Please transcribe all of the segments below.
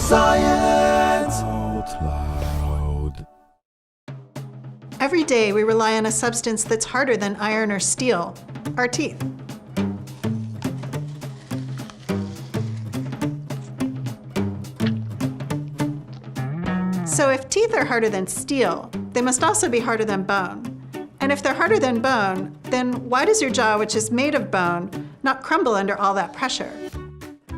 Science Out Loud. Every day we rely on a substance that's harder than iron or steel, our teeth. So if teeth are harder than steel, they must also be harder than bone. And if they're harder than bone, then why does your jaw, which is made of bone, not crumble under all that pressure?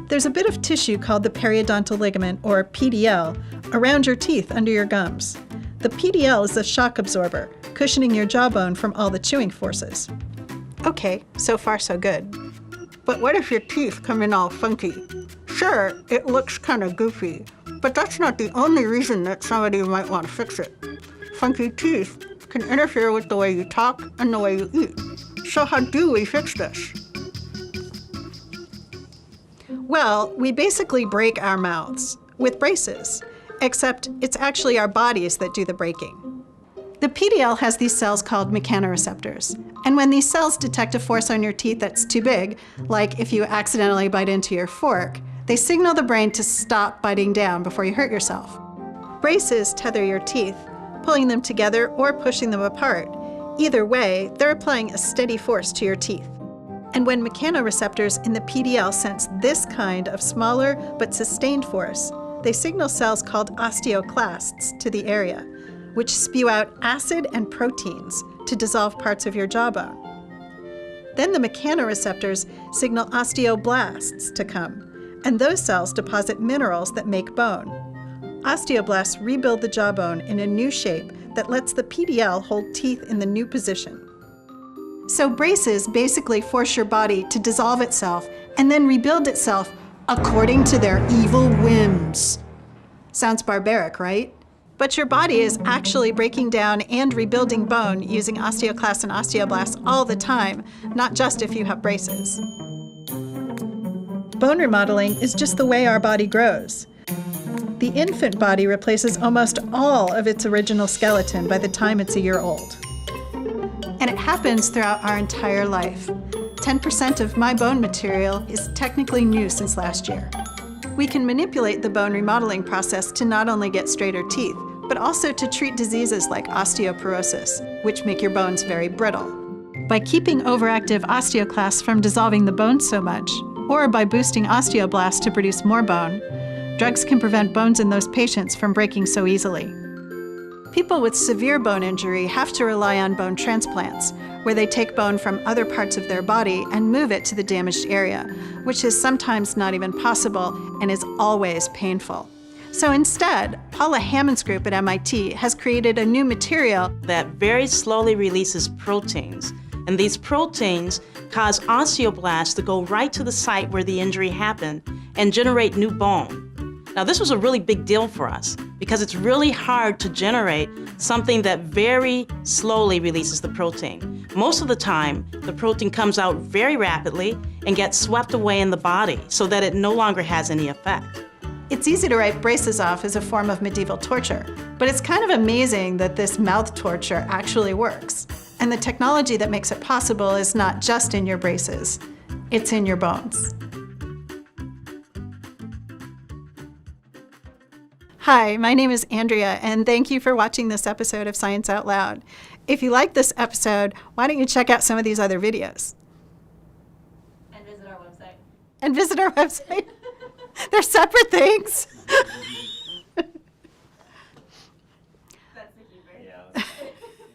There's a bit of tissue called the periodontal ligament, or PDL, around your teeth under your gums. The PDL is a shock absorber, cushioning your jawbone from all the chewing forces. Okay, so far so good. But what if your teeth come in all funky? Sure, it looks kind of goofy, but that's not the only reason that somebody might want to fix it. Funky teeth can interfere with the way you talk and the way you eat. So how do we fix this? Well, we basically break our mouths with braces, except it's actually our bodies that do the breaking. The PDL has these cells called mechanoreceptors, and when these cells detect a force on your teeth that's too big, like if you accidentally bite into your fork, they signal the brain to stop biting down before you hurt yourself. Braces tether your teeth, pulling them together or pushing them apart. Either way, they're applying a steady force to your teeth. And when mechanoreceptors in the PDL sense this kind of smaller but sustained force, they signal cells called osteoclasts to the area, which spew out acid and proteins to dissolve parts of your jawbone. Then the mechanoreceptors signal osteoblasts to come, and those cells deposit minerals that make bone. Osteoblasts rebuild the jawbone in a new shape that lets the PDL hold teeth in the new position. So braces basically force your body to dissolve itself and then rebuild itself according to their evil whims. Sounds barbaric, right? But your body is actually breaking down and rebuilding bone using osteoclasts and osteoblasts all the time, not just if you have braces. Bone remodeling is just the way our body grows. The infant body replaces almost all of its original skeleton by the time it's a year old. And it happens throughout our entire life. 10% of my bone material is technically new since last year. We can manipulate the bone remodeling process to not only get straighter teeth, but also to treat diseases like osteoporosis, which make your bones very brittle. By keeping overactive osteoclasts from dissolving the bone so much, or by boosting osteoblasts to produce more bone, drugs can prevent bones in those patients from breaking so easily. People with severe bone injury have to rely on bone transplants, where they take bone from other parts of their body and move it to the damaged area, which is sometimes not even possible and is always painful. So instead, Paula Hammond's group at MIT has created a new material that very slowly releases proteins. And these proteins cause osteoblasts to go right to the site where the injury happened and generate new bone. Now, this was a really big deal for us because it's really hard to generate something that very slowly releases the protein. Most of the time, the protein comes out very rapidly and gets swept away in the body so that it no longer has any effect. It's easy to write braces off as a form of medieval torture, but it's kind of amazing that this mouth torture actually works. And the technology that makes it possible is not just in your braces, it's in your bones. Hi, my name is Andrea, and thank you for watching this episode of Science Out Loud. If you like this episode, why don't you check out some of these other videos? And visit our website. They're separate things.